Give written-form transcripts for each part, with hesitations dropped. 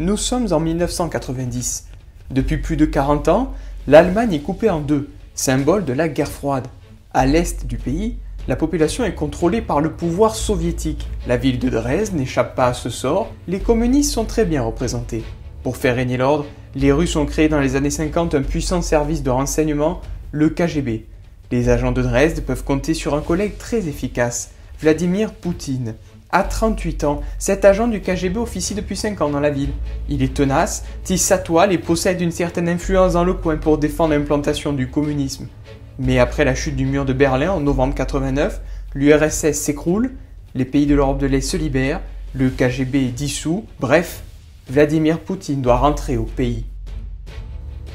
Nous sommes en 1990. Depuis plus de 40 ans, l'Allemagne est coupée en deux, symbole de la guerre froide. À l'est du pays, la population est contrôlée par le pouvoir soviétique. La ville de Dresde n'échappe pas à ce sort, les communistes sont très bien représentés. Pour faire régner l'ordre, les Russes ont créé dans les années 50 un puissant service de renseignement, le KGB. Les agents de Dresde peuvent compter sur un collègue très efficace, Vladimir Poutine. À 38 ans, cet agent du KGB officie depuis 5 ans dans la ville. Il est tenace, tisse sa toile et possède une certaine influence dans le coin pour défendre l'implantation du communisme. Mais après la chute du mur de Berlin en novembre 89, l'URSS s'écroule, les pays de l'Europe de l'Est se libèrent, le KGB est dissous, bref, Vladimir Poutine doit rentrer au pays.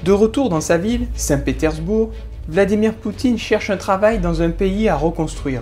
De retour dans sa ville, Saint-Pétersbourg, Vladimir Poutine cherche un travail dans un pays à reconstruire.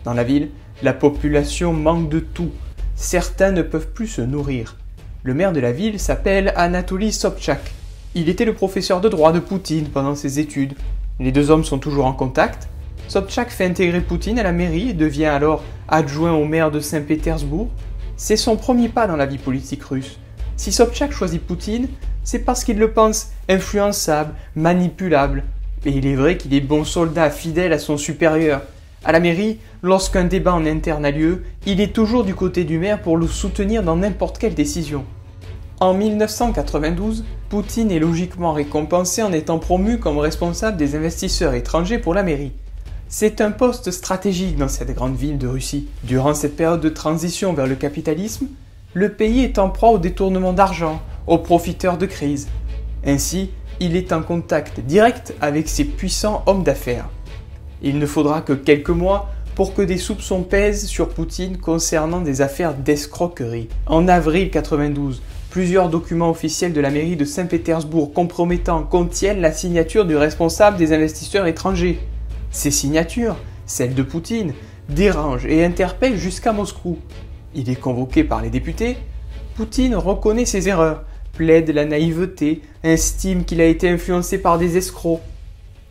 Dans la ville, la population manque de tout. Certains ne peuvent plus se nourrir. Le maire de la ville s'appelle Anatoly Sobchak. Il était le professeur de droit de Poutine pendant ses études. Les deux hommes sont toujours en contact. Sobchak fait intégrer Poutine à la mairie et devient alors adjoint au maire de Saint-Pétersbourg. C'est son premier pas dans la vie politique russe. Si Sobchak choisit Poutine, c'est parce qu'il le pense influençable, manipulable. Et il est vrai qu'il est bon soldat, fidèle à son supérieur. À la mairie, lorsqu'un débat en interne a lieu, il est toujours du côté du maire pour le soutenir dans n'importe quelle décision. En 1992, Poutine est logiquement récompensé en étant promu comme responsable des investisseurs étrangers pour la mairie. C'est un poste stratégique dans cette grande ville de Russie. Durant cette période de transition vers le capitalisme, le pays est en proie au détournement d'argent, aux profiteurs de crise. Ainsi, il est en contact direct avec ces puissants hommes d'affaires. Il ne faudra que quelques mois pour que des soupçons pèsent sur Poutine concernant des affaires d'escroquerie. En avril 92, plusieurs documents officiels de la mairie de Saint-Pétersbourg compromettants contiennent la signature du responsable des investisseurs étrangers. Ces signatures, celles de Poutine, dérangent et interpellent jusqu'à Moscou. Il est convoqué par les députés. Poutine reconnaît ses erreurs, plaide la naïveté, estime qu'il a été influencé par des escrocs.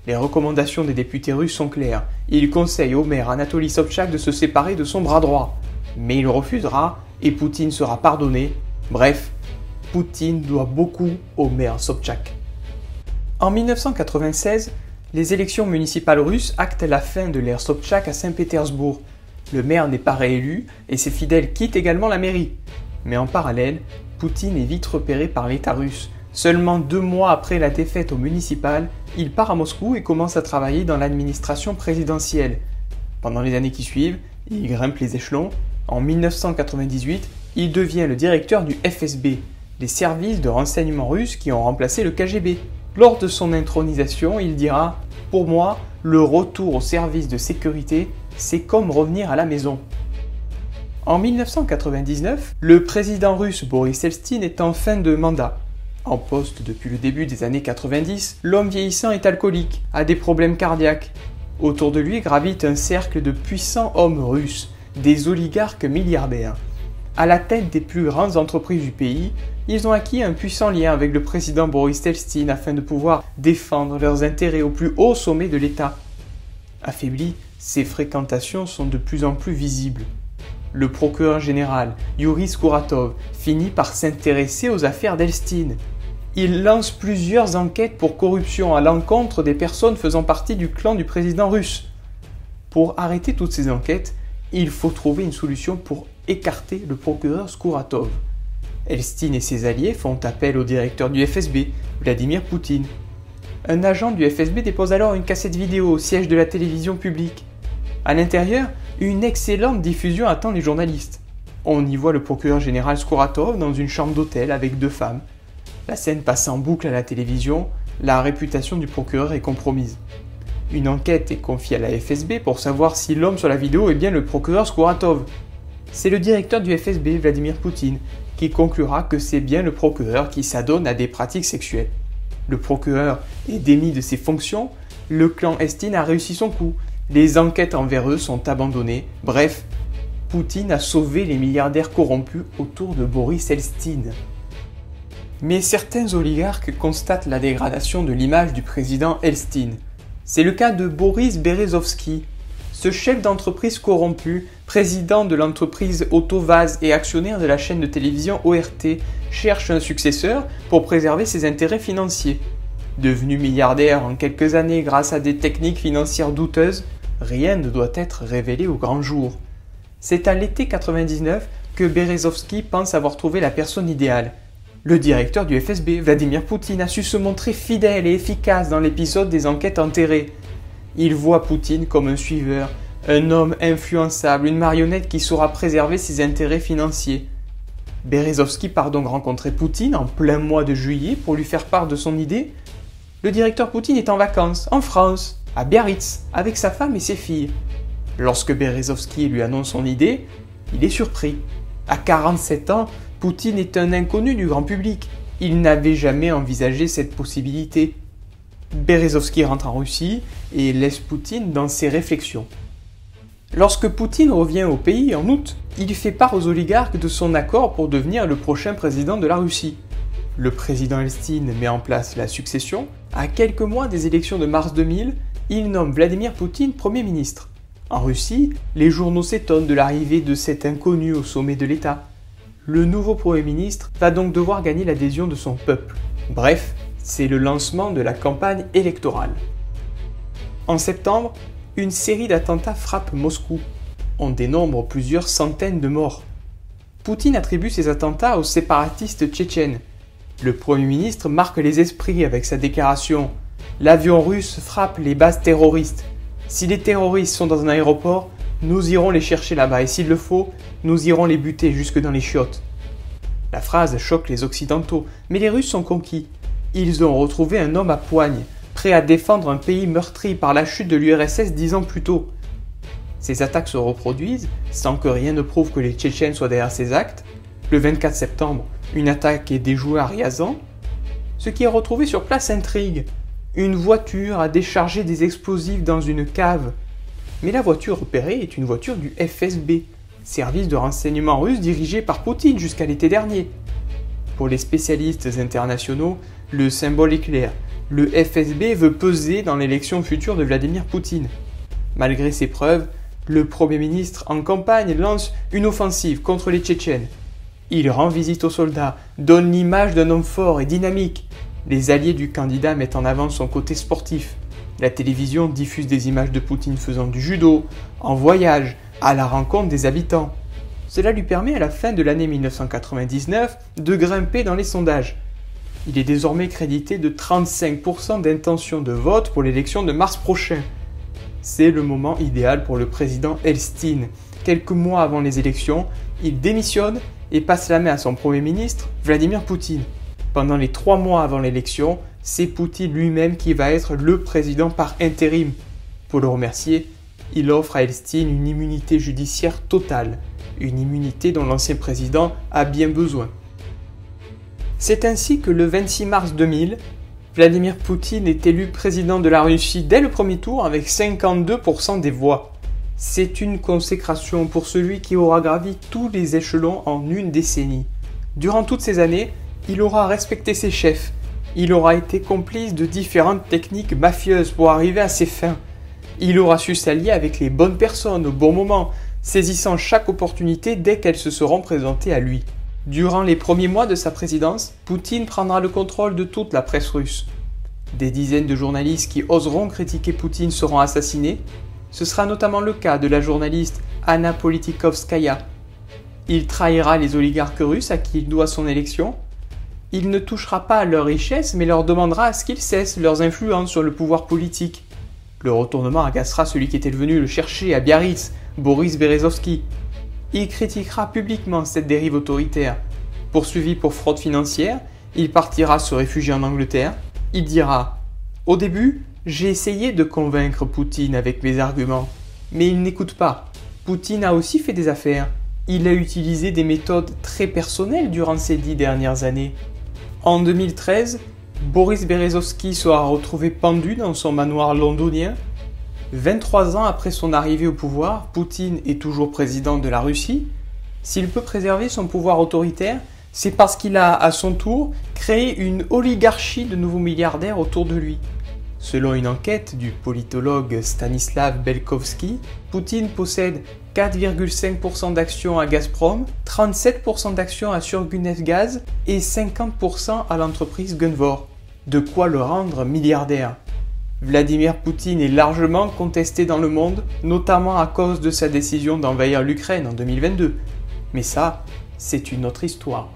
Les recommandations des députés russes sont claires. Il conseille au maire Anatoly Sobchak de se séparer de son bras droit. Mais il refusera et Poutine sera pardonné. Bref, Poutine doit beaucoup au maire Sobchak. En 1996, les élections municipales russes actent la fin de l'ère Sobchak à Saint-Pétersbourg. Le maire n'est pas réélu et ses fidèles quittent également la mairie. Mais en parallèle, Poutine est vite repéré par l'État russe. Seulement 2 mois après la défaite au municipal, il part à Moscou et commence à travailler dans l'administration présidentielle. Pendant les années qui suivent, il grimpe les échelons. En 1998, il devient le directeur du FSB, les services de renseignement russes qui ont remplacé le KGB. Lors de son intronisation, il dira « Pour moi, le retour au service de sécurité, c'est comme revenir à la maison ». En 1999, le président russe Boris Eltsine est en fin de mandat. En poste depuis le début des années 90, l'homme vieillissant est alcoolique, a des problèmes cardiaques. Autour de lui gravite un cercle de puissants hommes russes, des oligarques milliardaires. À la tête des plus grandes entreprises du pays, ils ont acquis un puissant lien avec le président Boris Eltsine afin de pouvoir défendre leurs intérêts au plus haut sommet de l'État. Affaiblis, ces fréquentations sont de plus en plus visibles. Le procureur général, Yuri Skouratov, finit par s'intéresser aux affaires d'Eltsine. Il lance plusieurs enquêtes pour corruption à l'encontre des personnes faisant partie du clan du président russe. Pour arrêter toutes ces enquêtes, il faut trouver une solution pour écarter le procureur Skouratov. Eltsine et ses alliés font appel au directeur du FSB, Vladimir Poutine. Un agent du FSB dépose alors une cassette vidéo au siège de la télévision publique. À l'intérieur, une excellente diffusion attend les journalistes. On y voit le procureur général Skouratov dans une chambre d'hôtel avec 2 femmes. La scène passe en boucle à la télévision, la réputation du procureur est compromise. Une enquête est confiée à la FSB pour savoir si l'homme sur la vidéo est bien le procureur Skouratov. C'est le directeur du FSB, Vladimir Poutine, qui conclura que c'est bien le procureur qui s'adonne à des pratiques sexuelles. Le procureur est démis de ses fonctions, le clan Eltsine a réussi son coup, les enquêtes envers eux sont abandonnées, bref, Poutine a sauvé les milliardaires corrompus autour de Boris Eltsine. Mais certains oligarques constatent la dégradation de l'image du président Eltsine. C'est le cas de Boris Berezovsky. Ce chef d'entreprise corrompu président de l'entreprise Autovaz et actionnaire de la chaîne de télévision ORT, cherche un successeur pour préserver ses intérêts financiers. Devenu milliardaire en quelques années grâce à des techniques financières douteuses, rien ne doit être révélé au grand jour. C'est à l'été 99 que Berezovski pense avoir trouvé la personne idéale. Le directeur du FSB, Vladimir Poutine, a su se montrer fidèle et efficace dans l'épisode des enquêtes enterrées. Il voit Poutine comme un suiveur, un homme influençable, une marionnette qui saura préserver ses intérêts financiers. Berezovski part donc rencontrer Poutine en plein mois de juillet pour lui faire part de son idée. Le directeur Poutine est en vacances, en France, à Biarritz, avec sa femme et ses filles. Lorsque Berezovski lui annonce son idée, il est surpris. À 47 ans, Poutine est un inconnu du grand public. Il n'avait jamais envisagé cette possibilité. Berezovski rentre en Russie et laisse Poutine dans ses réflexions. Lorsque Poutine revient au pays en août, il fait part aux oligarques de son accord pour devenir le prochain président de la Russie. Le président Elstine met en place la succession. À quelques mois des élections de mars 2000, il nomme Vladimir Poutine Premier ministre. En Russie, les journaux s'étonnent de l'arrivée de cet inconnu au sommet de l'État. Le nouveau Premier ministre va donc devoir gagner l'adhésion de son peuple. Bref, c'est le lancement de la campagne électorale. En septembre, une série d'attentats frappe Moscou. On dénombre plusieurs centaines de morts. Poutine attribue ces attentats aux séparatistes tchétchènes. Le Premier ministre marque les esprits avec sa déclaration « L'avion russe frappe les bases terroristes. Si les terroristes sont dans un aéroport, nous irons les chercher là-bas et s'il le faut, nous irons les buter jusque dans les chiottes. » La phrase choque les Occidentaux, mais les Russes sont conquis. Ils ont retrouvé un homme à poigne, prêt à défendre un pays meurtri par la chute de l'URSS 10 ans plus tôt. Ces attaques se reproduisent, sans que rien ne prouve que les Tchétchènes soient derrière ces actes. Le 24 septembre, une attaque est déjouée à Ryazan. Ce qui est retrouvé sur place intrigue. Une voiture a déchargé des explosifs dans une cave. Mais la voiture repérée est une voiture du FSB, service de renseignement russe dirigé par Poutine jusqu'à l'été dernier. Pour les spécialistes internationaux, le symbole est clair. Le FSB veut peser dans l'élection future de Vladimir Poutine. Malgré ces preuves, le Premier ministre en campagne lance une offensive contre les Tchétchènes. Il rend visite aux soldats, donne l'image d'un homme fort et dynamique. Les alliés du candidat mettent en avant son côté sportif. La télévision diffuse des images de Poutine faisant du judo, en voyage, à la rencontre des habitants. Cela lui permet à la fin de l'année 1999 de grimper dans les sondages. Il est désormais crédité de 35% d'intention de vote pour l'élection de mars prochain. C'est le moment idéal pour le président Elstine. Quelques mois avant les élections, il démissionne et passe la main à son Premier ministre, Vladimir Poutine. Pendant les 3 mois avant l'élection, c'est Poutine lui-même qui va être le président par intérim. Pour le remercier, il offre à Elstine une immunité judiciaire totale, une immunité dont l'ancien président a bien besoin. C'est ainsi que le 26 mars 2000, Vladimir Poutine est élu président de la Russie dès le premier tour avec 52% des voix. C'est une consécration pour celui qui aura gravi tous les échelons en une décennie. Durant toutes ces années, il aura respecté ses chefs. Il aura été complice de différentes techniques mafieuses pour arriver à ses fins. Il aura su s'allier avec les bonnes personnes au bon moment, saisissant chaque opportunité dès qu'elles se seront présentées à lui. Durant les premiers mois de sa présidence, Poutine prendra le contrôle de toute la presse russe. Des dizaines de journalistes qui oseront critiquer Poutine seront assassinés. Ce sera notamment le cas de la journaliste Anna Politkovskaya. Il trahira les oligarques russes à qui il doit son élection. Il ne touchera pas à leurs richesses, mais leur demandera à ce qu'ils cessent leurs influences sur le pouvoir politique. Le retournement agacera celui qui était venu le chercher à Biarritz, Boris Berezovski. Il critiquera publiquement cette dérive autoritaire. Poursuivi pour fraude financière, il partira se réfugier en Angleterre. Il dira « Au début, j'ai essayé de convaincre Poutine avec mes arguments, mais il n'écoute pas. Poutine a aussi fait des affaires. Il a utilisé des méthodes très personnelles durant ces 10 dernières années. » En 2013, Boris Berezovski sera retrouvé pendu dans son manoir londonien. 23 ans après son arrivée au pouvoir, Poutine est toujours président de la Russie. S'il peut préserver son pouvoir autoritaire, c'est parce qu'il a, à son tour, créé une oligarchie de nouveaux milliardaires autour de lui. Selon une enquête du politologue Stanislav Belkovski, Poutine possède 4,5% d'actions à Gazprom, 37% d'actions à Surgutneftgaz et 50% à l'entreprise Gunvor. De quoi le rendre milliardaire. Vladimir Poutine est largement contesté dans le monde, notamment à cause de sa décision d'envahir l'Ukraine en 2022. Mais ça, c'est une autre histoire.